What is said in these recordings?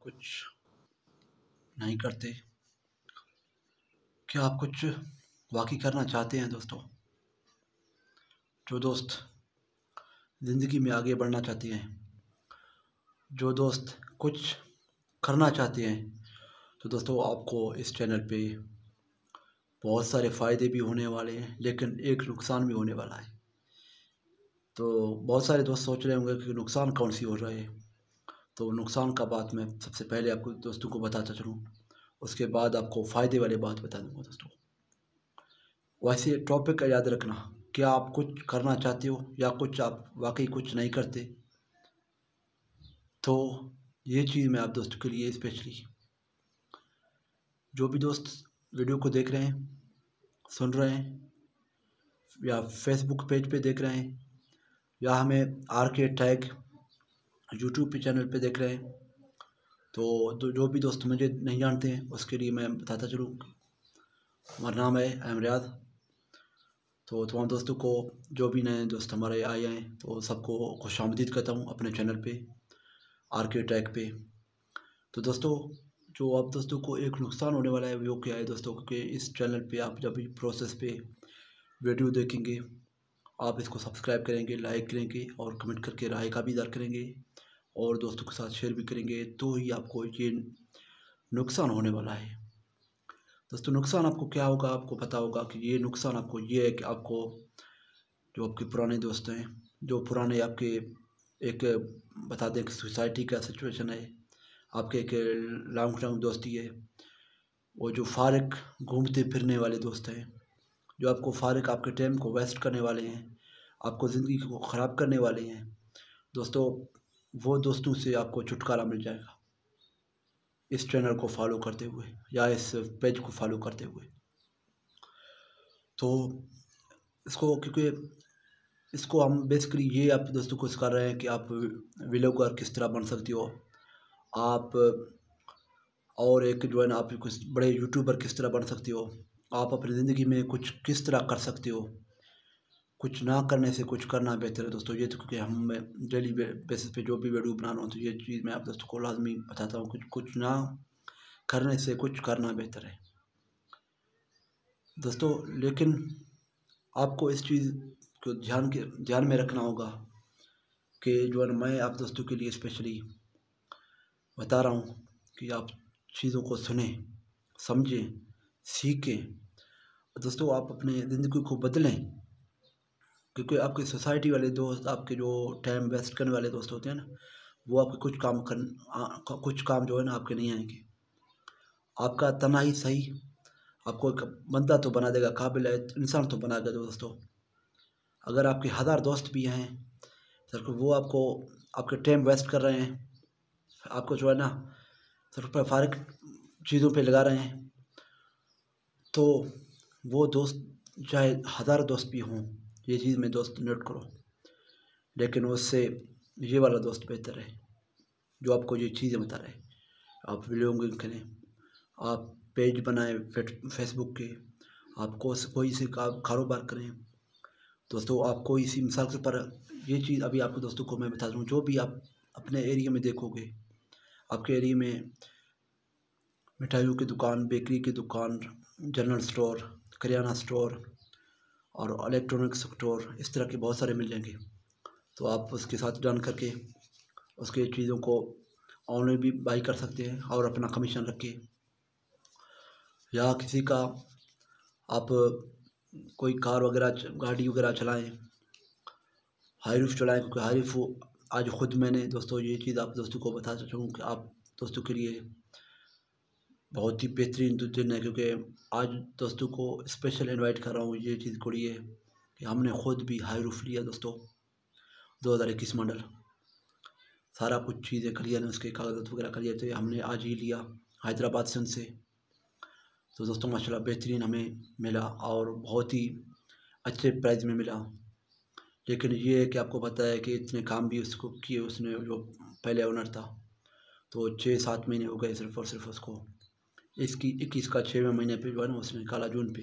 कुछ नहीं करते? क्या आप कुछ वाकई करना चाहते हैं दोस्तों? जो दोस्त ज़िंदगी में आगे बढ़ना चाहते हैं, जो दोस्त कुछ करना चाहते हैं, तो दोस्तों आपको इस चैनल पे बहुत सारे फ़ायदे भी होने वाले हैं, लेकिन एक नुकसान भी होने वाला है। तो बहुत सारे दोस्त सोच रहे होंगे कि नुकसान कौन सी हो रहा है। तो नुकसान का बात मैं सबसे पहले आपको दोस्तों को बताता चलूँ, उसके बाद आपको फ़ायदे वाली बात बता दूँगा दोस्तों। वैसे टॉपिक का याद रखना, क्या आप कुछ करना चाहते हो या कुछ आप वाकई कुछ नहीं करते? तो ये चीज़ मैं आप दोस्तों के लिए स्पेशली, जो भी दोस्त वीडियो को देख रहे हैं, सुन रहे हैं, या फेसबुक पेज पे देख रहे हैं, या हमें आर के टैग यूट्यूब पे चैनल पे देख रहे हैं, तो जो भी दोस्त मुझे नहीं जानते हैं उसके लिए मैं बताता चलूँ, हमारा नाम है अहम रियाद। तो तमाम दोस्तों को, जो भी नए दोस्त हमारे आए हैं, तो सबको खुशामदीद कहता हूँ अपने चैनल पे आर के टैग पे। तो दोस्तों, जो आप दोस्तों को एक नुकसान होने वाला है वो क्या है दोस्तों, क्योंकि इस चैनल पे आप जब भी प्रोसेस पे वीडियो देखेंगे, आप इसको सब्सक्राइब करेंगे, लाइक करेंगे और कमेंट करके राय का भी इज़हार करेंगे और दोस्तों के साथ शेयर भी करेंगे, तो ही आपको ये नुकसान होने वाला है। दोस्तों, नुकसान आपको क्या होगा, आपको पता होगा कि ये नुकसान आपको ये है कि आपको, जो आपके पुराने दोस्त हैं, जो पुराने आपके एक, बता दें कि सोसाइटी का सिचुएशन है, आपके एक लॉन्ग टर्म दोस्ती है, वो जो फारिग घूमते फिरने वाले दोस्त हैं, जो आपको फारिग आपके टाइम को वेस्ट करने वाले हैं, आपको ज़िंदगी को ख़राब करने वाले हैं दोस्तों, वो दोस्तों से आपको छुटकारा मिल जाएगा इस चैनल को फॉलो करते हुए या इस पेज को फॉलो करते हुए। तो इसको, क्योंकि इसको हम बेसिकली ये आप दोस्तों को सिखा रहे हैं कि आप व्लॉगर किस तरह बन सकते हो, आप, और एक जो है ना, आप कुछ बड़े यूट्यूबर किस तरह बन सकते हो, आप अपनी ज़िंदगी में कुछ किस तरह कर सकते हो। कुछ ना करने से कुछ करना बेहतर है दोस्तों। ये तो क्योंकि हम डेली बेसिस पे जो भी वीडियो बना रहा हूँ, तो ये चीज़ मैं आप दोस्तों को लाजमी बताता हूँ, कुछ कुछ ना करने से कुछ करना बेहतर है दोस्तों। लेकिन आपको इस चीज़ को ध्यान में रखना होगा कि जो है मैं आप दोस्तों के लिए स्पेशली बता रहा हूँ कि आप चीज़ों को सुने, समझें, सीखें दोस्तों, आप अपने ज़िंदगी को बदलें, क्योंकि आपके सोसाइटी वाले दोस्त, आपके जो टाइम वेस्ट करने वाले दोस्त होते हैं ना, वो आपके कुछ काम जो है ना आपके नहीं आएंगे। आपका तना ही सही आपको एक बंदा तो बना देगा, काबिल इंसान तो बना देगा दोस्तों। अगर आपके 1000 दोस्त भी हैं, सर वो आपको आपके टाइम वेस्ट कर रहे हैं, आपको जो है ना सिर्फ फारिग चीज़ों पे लगा रहे हैं, तो वो दोस्त चाहे 1000 दोस्त भी हों, ये चीज़ में दोस्त नोट करो, लेकिन उससे ये वाला दोस्त बेहतर है जो आपको ये चीज़ें बता रहे हैं। आप व्लॉगिंग करें, आप पेज बनाएं फेसबुक के, आप कोई से कारोबार करें दोस्तों। आपको इसी मिसाल के पर ये चीज़ अभी आपको दोस्तों को मैं बता दूँ, जो भी आप अपने एरिया में देखोगे, आपके एरिया में मिठाइयों की दुकान, बेकरी की दुकान, जनरल स्टोर, करियाना स्टोर और इलेक्ट्रॉनिक स्टोर, इस तरह के बहुत सारे मिल जाएंगे। तो आप उसके साथ जान करके उसके चीज़ों को ऑनलाइन भी बाई कर सकते हैं और अपना कमीशन रख के, या किसी का आप कोई कार वगैरह, गाड़ी वगैरह चलाएं, हाईरूफ चलाएं, क्योंकि हाईरूफ आज ख़ुद मैंने दोस्तों ये चीज़ आप दोस्तों को बता सकता हूँ कि आप दोस्तों के लिए बहुत ही बेहतरीन दिन है, क्योंकि आज दोस्तों को स्पेशल इनवाइट कर रहा हूँ ये चीज़ के लिए कि हमने ख़ुद भी हाईरूफ लिया दोस्तों, 2021 मॉडल, सारा कुछ चीज़ें क्लियर है, उसके कागज़ात वगैरह क्लियर थे, हमने आज ही लिया हैदराबाद से उनसे। तो दोस्तों माशाल्लाह बेहतरीन हमें मिला और बहुत ही अच्छे प्राइस में मिला। लेकिन ये है कि आपको पता है कि इतने काम भी उसको किए उसने, जो पहले ओनर था, तो 6-7 महीने हो गए सिर्फ और सिर्फ उसको, इसकी 21 का 6वें महीने पे जो है ना उसने निकाला, जून पे,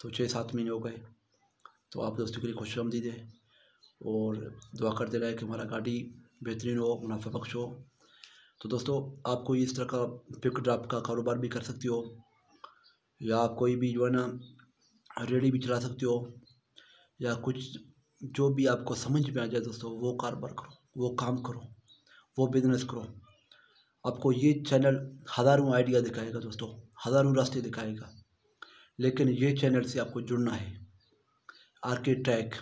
तो 6-7 महीने हो गए। तो आप दोस्तों के लिए खुशामदीद है और दुआ करते रहे कि हमारा गाड़ी बेहतरीन हो, मुनाफा बख्श हो। तो दोस्तों आप कोई इस तरह का पिक ड्रॉप का कारोबार भी कर सकते हो, या आप कोई भी जो है ना रेडी भी चला सकते हो, या कुछ जो भी आपको समझ में आ जाए दोस्तों वो कारोबार करो, वो काम करो, वो बिजनेस करो। आपको ये चैनल हज़ारों आइडिया दिखाएगा दोस्तों, हज़ारों रास्ते दिखाएगा, लेकिन ये चैनल से आपको जुड़ना है। आरके ट्रैक,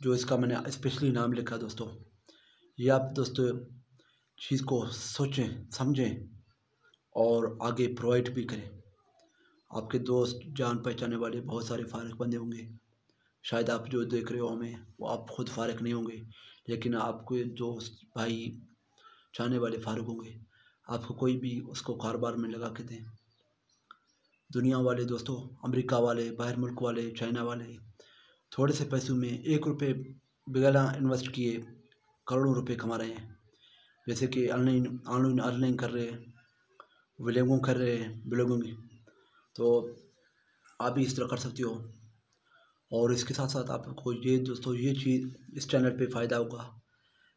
जो इसका मैंने स्पेशली नाम लिखा दोस्तों, ये आप दोस्तों चीज़ को सोचें समझें और आगे प्रोवाइड भी करें। आपके दोस्त जान पहचाने वाले बहुत सारे फारिग बंदे होंगे, शायद आप जो देख रहे हो हमें वो आप खुद फारिग नहीं होंगे, लेकिन आपके दोस्त भाई चाहने वाले फारिग होंगे। आपको कोई भी उसको कारोबार में लगा के दें। दुनिया वाले दोस्तों, अमेरिका वाले, बाहर मुल्क वाले, चाइना वाले थोड़े से पैसों में 1 रुपये बिना इन्वेस्ट किए करोड़ों रुपए कमा रहे हैं। जैसे कि ऑनलाइन अर्निंग कर रहे हैं, व्लॉगिंग कर रहे हैं, ब्लॉगिंग। तो आप भी इस तरह कर सकते हो। और इसके साथ साथ आपको ये दोस्तों ये चीज़ इस चैनल पे फ़ायदा होगा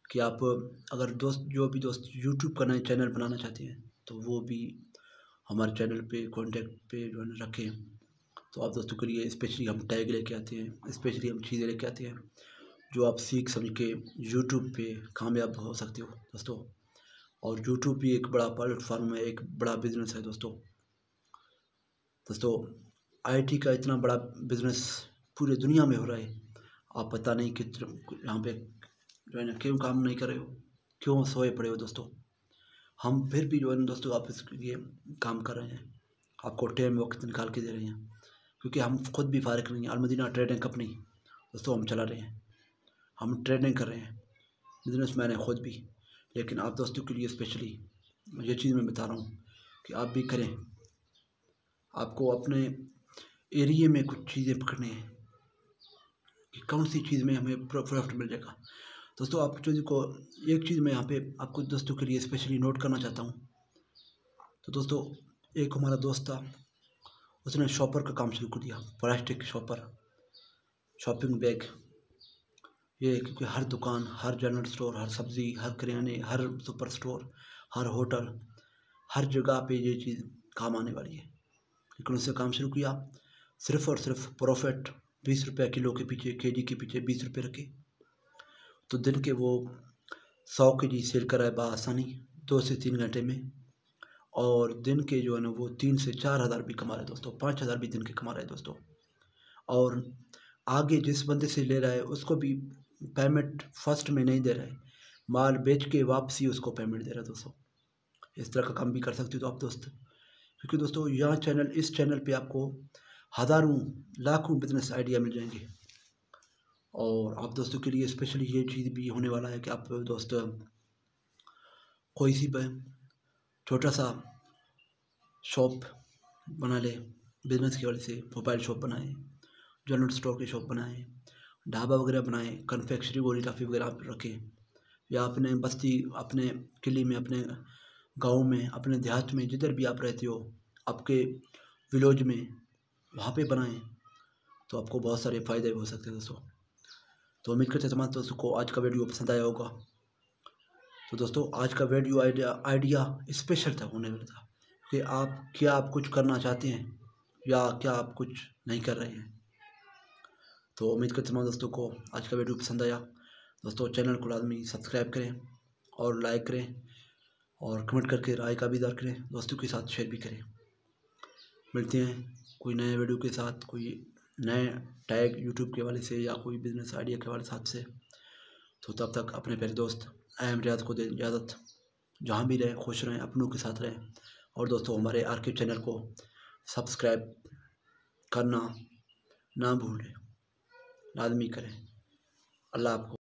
कि आप अगर जो भी दोस्त यूट्यूब का नया चैनल बनाना चाहते हैं तो वो भी हमारे चैनल पे कांटेक्ट पे जो है रखें। तो आप दोस्तों के लिए स्पेशली हम टैग लेके आते हैं, स्पेशली हम चीज़ें लेके आते हैं जो आप सीख समझ के यूट्यूब पे कामयाब हो सकते हो दोस्तों। और यूट्यूब भी एक बड़ा प्लेटफॉर्म है, एक बड़ा बिजनेस है दोस्तों। आईटी का इतना बड़ा बिजनेस पूरे दुनिया में हो रहा है, आप पता नहीं कि यहाँ पे जो है ना क्यों काम नहीं कर रहे हो, क्यों सोए पड़े हो दोस्तों। हम फिर भी जो है ना दोस्तों आप इसके लिए काम कर रहे हैं, आपको टाइम वक्त निकाल के दे रहे हैं, क्योंकि हम खुद भी फारिग नहीं हैं। अलमदीना ट्रेडिंग कंपनी दोस्तों हम चला रहे हैं, हम ट्रेडिंग कर रहे हैं, बिजनेसमैन है खुद भी। लेकिन आप दोस्तों के लिए स्पेशली ये चीज़ मैं बता रहा हूँ कि आप भी करें। आपको अपने एरिए में कुछ चीज़ें पकड़नी है कि कौन सी चीज़ में हमें प्रॉफिट मिल जाएगा दोस्तों। आप चीज़ को एक चीज़ मैं यहाँ पे आपको दोस्तों के लिए स्पेशली नोट करना चाहता हूँ। तो दोस्तों एक हमारा दोस्त था, उसने शॉपर का काम शुरू कर दिया, प्लास्टिक शॉपर, शॉपिंग बैग। ये क्योंकि हर दुकान, हर जनरल स्टोर, हर सब्ज़ी, हर किराने, हर सुपर स्टोर, हर होटल, हर जगह पे ये चीज़ काम आने वाली है। लेकिन उससे काम शुरू किया, सिर्फ़ और सिर्फ प्रॉफिट 20 रुपये किलो के पीछे, केजी के पीछे 20 रुपये रखे। तो दिन के वो 100 केजी सेल कराए बआसानी 2 से 3 घंटे में, और दिन के जो है ना वो 3 से 4 हज़ार भी कमा रहे हैं दोस्तों, 5 हज़ार भी दिन के कमा रहे हैं दोस्तों। और आगे जिस बंदे से ले रहा है उसको भी पेमेंट फर्स्ट में नहीं दे रहा है, माल बेच के वापसी उसको पेमेंट दे रहा है दोस्तों। इस तरह का काम भी कर सकते हो तो आप दोस्त, क्योंकि दोस्तों इस चैनल पे आपको हज़ारों लाखों बिजनेस आइडिया मिल जाएंगे। और आप दोस्तों के लिए स्पेशली ये चीज़ भी होने वाला है कि आप दोस्त कोई सी छोटा सा शॉप बना ले, बिजनेस की वजह से मोबाइल शॉप बनाएं, जनरल स्टोर की शॉप बनाएं, ढाबा वगैरह बनाएं, कन्फेक्शनरी गोलीटाफी वगैरह आप रखें, या अपने बस्ती, अपने किले में, अपने गांव में, अपने देहात में, जिधर भी आप रहते हो, आपके विलेज में, वहाँ पे बनाएं। तो आपको बहुत सारे फ़ायदे हो सकते हैं दोस्तों। तो उम्मीद करते हैं तमाम दोस्तों को आज का वीडियो पसंद आया होगा। तो दोस्तों आज का वीडियो आइडिया स्पेशल था, होने वाला था कि आप कुछ करना चाहते हैं या क्या आप कुछ नहीं कर रहे हैं। तो उम्मीद करते तमाम दोस्तों को आज का वीडियो पसंद आया। दोस्तों चैनल को लाजमी सब्सक्राइब करें और लाइक करें और कमेंट करके राय का भी इज़हार करें, दोस्तों के साथ शेयर भी करें। मिलते हैं कोई नए वीडियो के साथ, कोई नए टैग यूट्यूब के हवाले से या कोई बिज़नेस आइडिया के हवाले से। तो तब तक अपने प्यारे दोस्त अहम रियाज को दें इजाज़त। जहाँ भी रहें खुश रहें, अपनों के साथ रहें। और दोस्तों हमारे आरके चैनल को सब्सक्राइब करना ना भूलें, लाजमी करें। अल्लाह आपको